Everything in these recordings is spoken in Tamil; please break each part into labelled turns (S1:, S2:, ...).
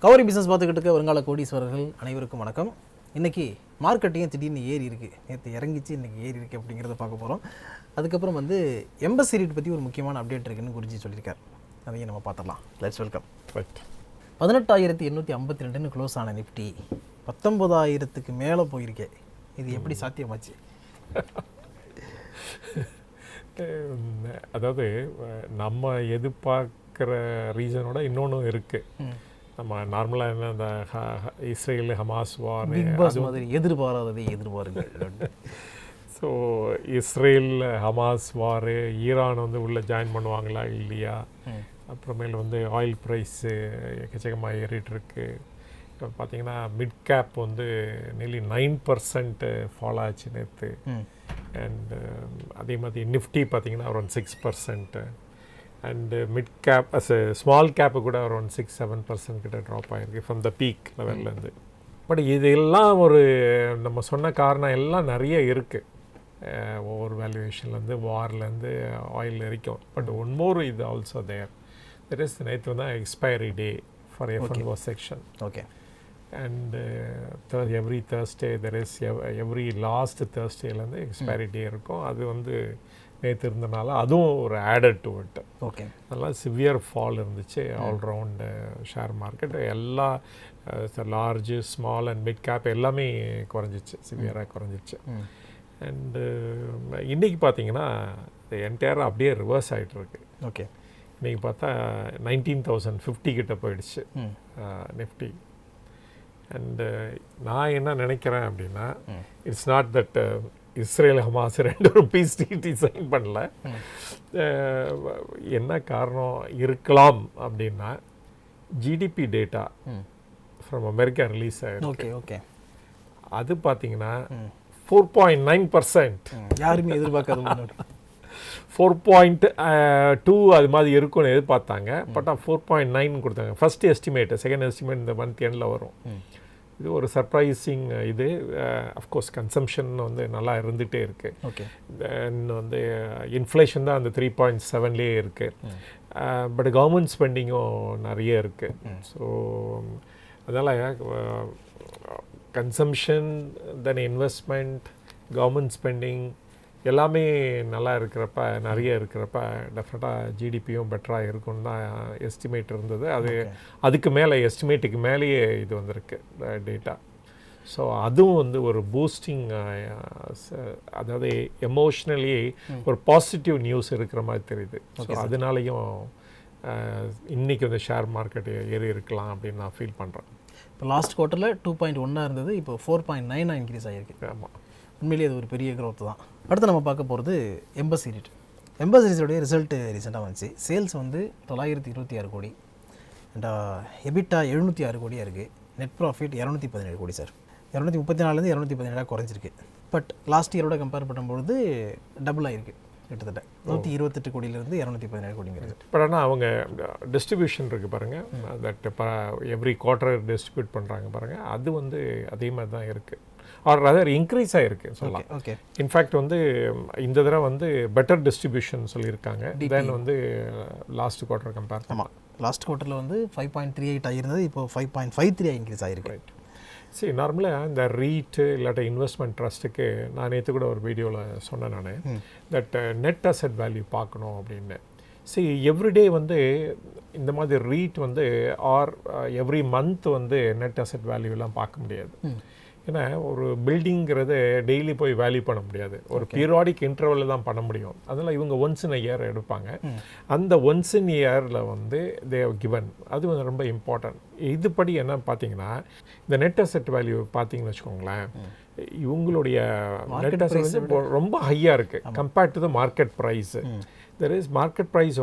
S1: கவரி பிஸ்னஸ் பார்த்துக்கிட்டு இருக்க வருங்கால கோடீஸ்வரர்கள் அனைவருக்கும் வணக்கம். இன்றைக்கி மார்க்கெட்டையும் திடீர்னு ஏறி இருக்குது, நேற்று இறங்கிச்சு, இன்றைக்கி ஏறி இருக்குது அப்படிங்கிறத பார்க்க போகிறோம். அதுக்கப்புறம் எம்பசி ரேட் பற்றி ஒரு முக்கியமான அப்டேட் இருக்குன்னு குறித்து சொல்லியிருக்கார். அதையும் நம்ம பார்த்துடலாம். Let's welcome. ரைட், 18,852 க்ளோஸ் ஆன நிஃப்டி 19,000க்கு மேலே போயிருக்கேன். இது எப்படி சாத்தியமாச்சு?
S2: அதாவது நம்ம எதிர்பார்க்குற ரீசனோட இன்னொன்று இருக்குது. நம்ம நார்மலாக என்ன இந்த இஸ்ரேல் ஹமாஸ் வார்
S1: மாதிரி எதிர்பாராததை எதிர்பாருங்கள்.
S2: ஸோ இஸ்ரேல் ஹமாஸ் வார், ஈரான் உள்ளே ஜாயின் பண்ணுவாங்களா இல்லையா, அப்புறமேல் ஆயில் ப்ரைஸு எக்கச்சக்கமாக ஏறிட்டு இருக்கு. இப்போ பார்த்தீங்கன்னா மிட் கேப் நெல்லி 9% ஃபால் ஆச்சு நேற்று. அண்டு அதே மாதிரி நிஃப்டி பார்த்தீங்கன்னா around 6%. And mid cap small cap கூட அரௌண்ட் 6-7% கிட்ட ட்ராப் ஆகிருக்கு ஃப்ரம் த பீக் லெவல்லேருந்து. பட் இதெல்லாம் நம்ம சொன்ன காரணம் எல்லாம் நிறைய இருக்குது. ஒவ்வொரு வேல்யூவேஷன்லேருந்து வார்லேருந்து ஆயில் வரைக்கும். பட் ஒன் மோர் இது ஆல்சோ தேர் இஸ் நேற்று தான் expiry day for F&O section.
S1: Okay.
S2: And every Thursday there is every last தேர்ஸ்டேலேருந்து எக்ஸ்பைரி டே இருக்கும். அது நேற்று இருந்தனால அதுவும் ஒரு ஆடட் டு இட்.
S1: ஓகே.
S2: அதெல்லாம் சிவியர் ஃபால் இருந்துச்சு ஆல்ரவுண்டு ஷேர் மார்க்கெட். எல்லா large small and mid cap எல்லாமே குறைஞ்சிச்சு, சிவியராக குறைஞ்சிச்சு. அண்டு இன்றைக்கி பார்த்தீங்கன்னா என்டையராக அப்படியே ரிவர்ஸ் ஆகிட்டுருக்கு.
S1: ஓகே.
S2: இன்றைக்கி பார்த்தா 19,050 கிட்ட போயிடுச்சு நிஃப்டி. அண்டு நான் என்ன நினைக்கிறேன் அப்படின்னா, it's not that Israel Hamas ரெண்டும் பீஸ் ட்ரீட்டி சைன் பண்ணல. என்ன காரணம் இருக்கலாம் அப்படின்னா, GDP data from America release ஆகிருக்கு.
S1: ஓகே.
S2: அது பார்த்தீங்கன்னா 4.9%.
S1: யாருமே எதிர்பார்க்காத
S2: 4.2 அது மாதிரி இருக்கும்னு எதிர்பார்த்தாங்க. பட் 4.9 கொடுத்தாங்க. ஃபர்ஸ்ட் எஸ்டிமேட், செகண்ட் எஸ்டிமேட் இந்த மந்த் எண்டில் வரும். இது ஒரு சர்ப்ரைசிங். இது அஃப்கோர்ஸ் கன்சம்ஷன் நல்லா இருந்துகிட்டே இருக்குது.
S1: ஓகே.
S2: தென் இன்ஃப்ளேஷன் தான் அந்த 3.7லேயே இருக்குது. பட் கவர்மெண்ட் ஸ்பெண்டிங்கும் நிறைய இருக்குது. ஸோ அதனால் கன்சம்ஷன், தென் இன்வெஸ்ட்மெண்ட், கவர்மெண்ட் ஸ்பெண்டிங் எல்லாமே நல்லா இருக்கிறப்ப, நிறைய இருக்கிறப்ப டெஃபினட்டாக ஜிடிபியும் பெட்டராக இருக்குன்னு தான் எஸ்டிமேட் இருந்தது. அதுக்கு மேலே எஸ்டிமேட்டுக்கு மேலேயே இது வந்திருக்கு டேட்டா. ஸோ அதுவும் ஒரு பூஸ்டிங், அதாவது எமோஷ்னலி ஒரு பாசிட்டிவ் நியூஸ் இருக்கிற மாதிரி தெரியுது. ஸோ அதனாலையும் இன்றைக்கி ஷேர் மார்க்கெட் ஏறி இருக்கலாம் அப்படின்னு நான் ஃபீல் பண்ணுறேன்.
S1: இப்போ லாஸ்ட் குவார்ட்டரில் 2.1 இருந்தது, இப்போ 4.9 இன்க்ரீஸ் ஆகிருக்கு.
S2: ஆமாம்,
S1: உண்மையிலேயே அது ஒரு பெரிய க்ரோத் தான். அடுத்து நம்ம பார்க்க போகிறது எம்பசி ரேட். எம்பசி ரேட்டோடைய ரிசல்ட்டு ரீசெண்டாக வந்துச்சு. சேல்ஸ் 926 கோடி, அண்ட் எபிட்டா 706 கோடியாக இருக்குது. நெட் ப்ராஃபிட் 217 கோடி சார். 234லேருந்து 217 குறைஞ்சிருக்கு. பட் லாஸ்ட் இயரோட கம்பேர் பண்ணும்பொழுது டபுள் ஆகிருக்கு. கிட்டத்தட்ட 128 கோடியிலேருந்து 217 கோடிங்கிறது.
S2: பட் ஆனால் அவங்க டிஸ்ட்ரிபியூஷன் இருக்குது பாருங்கள், தட் எவ்ரி குவார்ட்டர் டிஸ்ட்ரிபியூட் பண்ணுறாங்க பாருங்கள், அது அதே மாதிரி தான் இருக்குது. ஆர் அதர் இன்க்ரீஸ் ஆகிருக்கு சொல்லலாம்.
S1: ஓகே.
S2: இன்ஃபேக்ட் இந்த தடவை பெட்டர் டிஸ்ட்ரிபியூஷன் சொல்லியிருக்காங்க. Then last quarter compare.
S1: ஆமாம், லாஸ்ட் குவார்ட்டரில் 5.38 ஆகிருந்தது, இப்போ 5.53 இன்க்ரீஸ் ஆகிருக்கு.
S2: ரைட். சரி, நார்மலாக இந்த ரீட்டு இல்லாட்ட இன்வெஸ்ட்மெண்ட் ட்ரஸ்ட்டுக்கு நான் நேற்று கூட ஒரு வீடியோவில் சொன்னேன் நான், தட் நெட் அசெட் வேல்யூ பார்க்கணும் அப்படின்னு. சரி, எவ்ரிடே இந்த மாதிரி read or every month net asset வேல்யூலாம் பார்க்க முடியாது. ஏன்னா ஒரு பில்டிங்கிறது டெய்லி போய் வேல்யூ பண்ண முடியாது, ஒரு பீரியாடிக் இன்டர்வலில் தான் பண்ண முடியும். அதனால் இவங்க ஒன்ஸ் இன் இயர் எடுப்பாங்க. அந்த ஒன்ஸ் இன் இயரில் தே ஹவ் கிவன், அது ரொம்ப இம்பார்ட்டன்ட். இதுபடி என்ன பார்த்தீங்கன்னா, இந்த நெட் அசெட் வேல்யூ பார்த்தீங்கன்னு வச்சுக்கோங்களேன், இவங்களுடைய நெட் அசெட் ரொம்ப ஹையாக இருக்குது compared to the market price. There is market price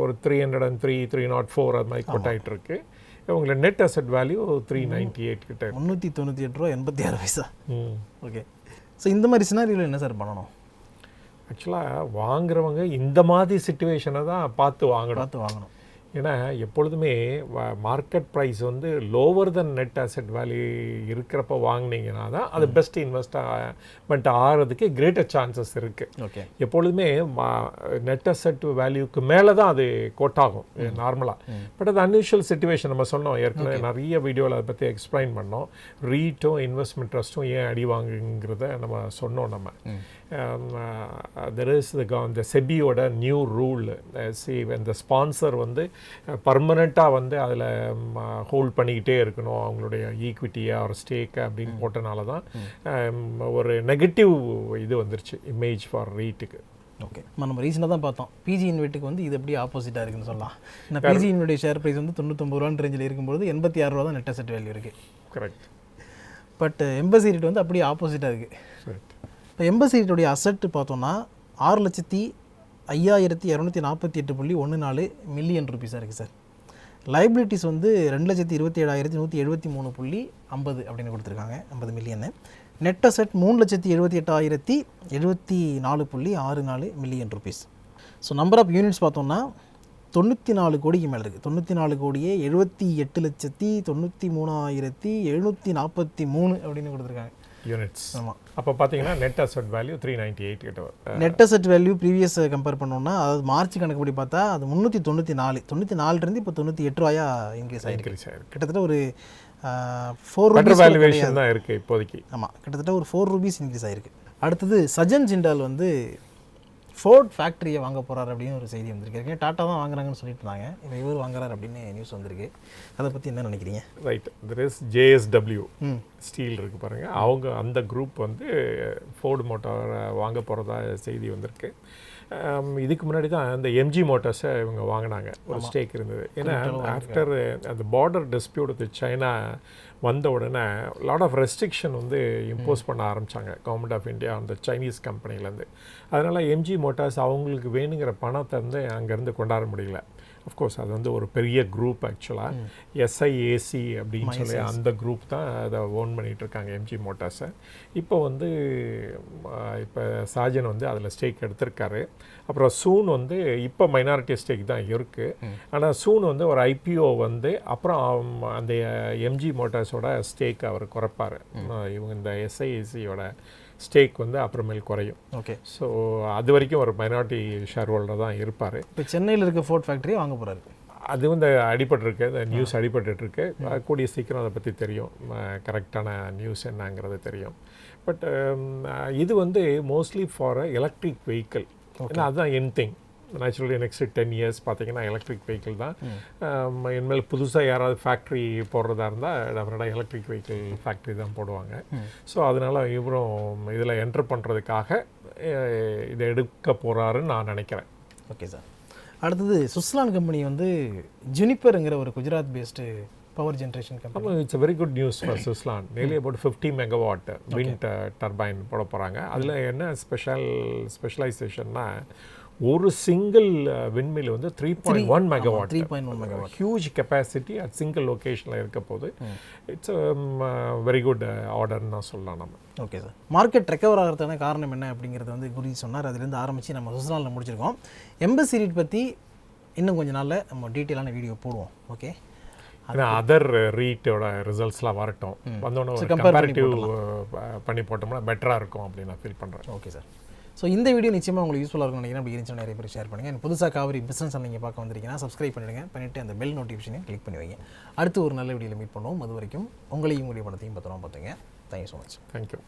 S2: ஒரு 303, 304 அது மாதிரி கொட்டாயிட்டு இருக்கு. இவங்களோட நெட் அசெட் வேல்யூ 398 கிட்ட,
S1: 398 ரூபா 86 பைசா. ஓகே. ஸோ இந்த மாதிரி சினாரியோவில் என்ன சார் பண்ணணும்?
S2: ஆக்சுவலாக வாங்குறவங்க இந்த மாதிரி சிச்சுவேஷனை தான் பார்த்து வாங்கணும். ஏன்னா எப்பொழுதுமே மார்க்கெட் ப்ரைஸ் வந்து லோவர் தென் நெட் அசெட் வேல்யூ இருக்கிறப்ப வாங்கினீங்கன்னா தான் அது பெஸ்ட் இன்வெஸ்ட்மெண்ட் ஆகிறதுக்கு கிரேட்டர் சான்சஸ் இருக்குது.
S1: ஓகே,
S2: எப்பொழுதுமே நெட் அசெட் வேல்யூக்கு மேலே தான் அது கோட் ஆகும் நார்மலாக. பட் அது அன்யூஷுவல் சுச்சுவேஷன் நம்ம சொன்னோம் ஏற்கனவே நிறைய வீடியோவில் அதை பற்றி எக்ஸ்பிளைன் பண்ணோம். ரீட்டும் இன்வெஸ்ட்மெண்ட் ட்ரஸ்ட்டும் ஏன் அடி வாங்குங்கிறத நம்ம சொன்னோம். நம்ம தெர் இஸ் இந்த செபியோட நியூ ரூல். இந்த ஸ்பான்சர் வந்து பர்மனெண்ட்டாக வந்து அதில் ஹோல்ட் பண்ணிக்கிட்டே இருக்கணும் அவங்களுடைய ஈக்விட்டியை ஒரு ஸ்டேக்கை அப்படின்னு போட்டனால தான் ஒரு நெகட்டிவ் இது வந்துருச்சு இமேஜ் ஃபார் ரீட்டுக்கு.
S1: ஓகே, நம்ம ரீசெண்டாக தான் பார்த்தோம் PGINVITக்கு வந்து இது எப்படி ஆப்போசிட்டாக இருக்குன்னு சொல்லலாம். ஏன்னா PGINVIT ஷேர் ப்ரைஸ் வந்து 99 ரூபான்னு ரேஞ்சில் இருக்கும்போது 86 ரூபா தான் நெட் அசெட் வேல்யூ இருக்குது.
S2: கரெக்ட்.
S1: பட் எம்பசி ரேட் வந்து அப்படியே ஆப்போசிட்டாக இருக்குது. இப்போ எம்பசி ரேட்டுடைய அசெட் பார்த்தோம்னா 6,05,248.14 மில்லியன் ருபீஸாக இருக்குது சார். லைபிலிட்டிஸ் வந்து 2,27,173.50 அப்படின்னு கொடுத்துருக்காங்க, 50 million. Net asset 3,78,074.64 million rupees. So number of units பார்த்தோம்னா 94 கோடிக்கு மேலே இருக்குது. 94 கோடியே 78,93,743 அப்படின்னு கொடுத்துருக்காங்க
S2: யூனிட்ஸ்.
S1: ஆமாம்.
S2: அப்போ பார்த்தீங்கன்னா நெட் அசெட் வேல்யூ 398 கிட்ட வரும்.
S1: Net asset value previous compare பண்ணோம்னா அதாவது மார்ச் கணக்குப்படி பார்த்தா அது 394 இப்போ 98 ரூபாயா இன்க்ரீஸ் ஆகிருக்கு. கிட்டத்தட்ட ஒரு 4 ரூபீஸ்
S2: வேல்யூவேஷன் தான் இருக்குது இப்போதைக்கு.
S1: ஆமாம், கிட்டத்தட்ட ஒரு 4 ரூபீஸ் இன்க்ரீஸ் ஆகிருக்கு. அடுத்தது சஜன் ஜிண்டால் வந்து ஃபோர்ட் ஃபேக்ட்ரியை வாங்க போகிறார் அப்படின்னு ஒரு செய்தி வந்திருக்கு. டாட்டா தான் வாங்குறாங்கன்னு சொல்லிட்டு இருந்தாங்க, இப்போ இவர் வாங்குறாரு அப்படின்னு நியூஸ் வந்திருக்கு. அதை பற்றி என்ன நினைக்கிறீங்க?
S2: Right, there is JSW steel இருக்குது பாருங்கள், அவங்க அந்த குரூப் வந்து ஃபோர்டு மோட்டார் வாங்க போகிறதா செய்தி வந்திருக்கு. இதுக்கு முன்னாடி தான் இந்த MG மோட்டார்ஸை இவங்க வாங்கினாங்க, ஒரு ஸ்டேக் இருந்தது. ஏன்னா ஆஃப்டர் அந்த பார்டர் டிஸ்பியூட் வித் சைனா வந்த உடனே லாட் ஆஃப் ரெஸ்ட்ரிக்ஷன் வந்து இம்போஸ் பண்ண ஆரம்பித்தாங்க கவர்மெண்ட் ஆஃப் இந்தியா அந்த சைனீஸ் கம்பெனிலேருந்து. அதனால் MG மோட்டார்ஸ் அவங்களுக்கு வேணுங்கிற பணத்தை வந்து அங்கேருந்து கொண்டாட முடியல. அஃப்கோர்ஸ் அது வந்து ஒரு பெரிய குரூப் ஆக்சுவலாக, SIAC அப்படின்னு சொல்லி அந்த குரூப் தான் அதை ஓன் பண்ணிகிட்ருக்காங்க MG மோட்டார்ஸை. இப்போ வந்து இப்போ சாஜன் வந்து அதில் ஸ்டேக் எடுத்திருக்காரு. அப்புறம் சூன் வந்து இப்போ மைனாரிட்டி ஸ்டேக் தான் இருக்குது. ஆனால் சூன் வந்து ஒரு IPO வந்து அப்புறம் அந்த MG மோட்டார்ஸோட ஸ்டேக் அவர் குறைப்பார். இவங்க இந்த SIACயோட ஸ்டேக் வந்து அப்புறமேல் குறையும்.
S1: ஓகே,
S2: ஸோ அது வரைக்கும் ஒரு மைனாரிட்டி ஷேர் ஹோல்டர் தான் இருப்பார்.
S1: இப்போ சென்னையில் இருக்க ஃபோர்ட் ஃபேக்ட்ரியை வாங்க போகிறாரு.
S2: அது வந்து அடிபட்டுருக்கு, இந்த நியூஸ் அடிபட்டுருக்கு. கூடிய சீக்கிரம் அதை பற்றி தெரியும், கரெக்டான நியூஸ் என்னங்கிறது தெரியும். பட் இது வந்து மோஸ்ட்லி ஃபார் எலக்ட்ரிக் வெஹிக்கிள். ஏன்னா அதுதான் என் திங். நேச்சுரலி நெக்ஸ்ட் 10 இயர்ஸ் பார்த்தீங்கன்னா எலக்ட்ரிக் வெஹிக்கிள் தான். இனிமேல் புதுசாக யாராவது ஃபேக்ட்ரி போடுறதா இருந்தால் டெஃபினட்டாக எலக்ட்ரிக் வெஹிக்கிள் ஃபேக்ட்ரி தான் போடுவாங்க. ஸோ அதனால் இவரும் இதில் என்ட்ரு பண்ணுறதுக்காக இதை எடுக்க போகிறாருன்னு நான் நினைக்கிறேன்.
S1: Okay sir. அடுத்தது சுவிட்சர்லாந்து கம்பெனி வந்து ஜுனிப்பருங்கிற ஒரு Gujarat based power generation company.
S2: It's very good news for Switzerland. Nearly about 50 megawatt wind turbine போட போகிறாங்க. அதில் என்ன ஸ்பெஷலைசேஷன்னா ஒரு சிங்கிள் விண்மில் வந்து 3.1 megawatt, huge capacity at single லொக்கேஷனில் இருக்க போது இட்ஸ் வெரி குட் ஆர்டர்னு தான் சொல்லலாம் நம்ம.
S1: Okay sir. மார்க்கெட் ரெக்கவர் ஆகிறதுக்கான காரணம் என்ன அப்படிங்கிறது வந்து குரு சொன்னார். அதுலேருந்து ஆரம்பித்து நம்ம சுவிட்சர்லாந்தில் முடிச்சிருக்கோம். எம்பசி ரேட் பற்றி இன்னும் கொஞ்சம் நாளில் நம்ம டீட்டெயிலான வீடியோ போடுவோம். ஓகே,
S2: அதர் ரீட்டோட ரிசல்ட்ஸ்லாம் வரட்டும், வந்தோன்னே கம்பேரிட்டிவ் பண்ணி போட்டோம்னா பெட்டராக இருக்கும் அப்படின்னு நான் ஃபீல் பண்ணுறேன்.
S1: Okay sir. ஸோ இந்த வீடியோ நிச்சயமாக உங்களுக்கு யூஸ்ஃபுல்லாக இருக்கும் நினைக்கிறேன். அப்படி இருந்துச்சுன்னா நிறைய பேர் ஷேர் பண்ணுங்கள். புதுசாக காவிரி பிஸ்னஸ் நீங்கள் பார்க்க வந்திருக்கீங்கன்னா சப்ஸ்கிரைப் பண்ணிவிட்டு அந்த பெல் நோட்டிஃபிகேஷனையும் கிளிக் பண்ணி வைங்க. அடுத்து ஒரு நல்ல வீடியோவில் மீட் பண்ணுவோம். அது வரைக்கும் உங்களையும் உங்களுடைய பணத்தையும் பத்திரமா பார்த்துங்க. Thank you so much.
S2: தேங்க்யூ.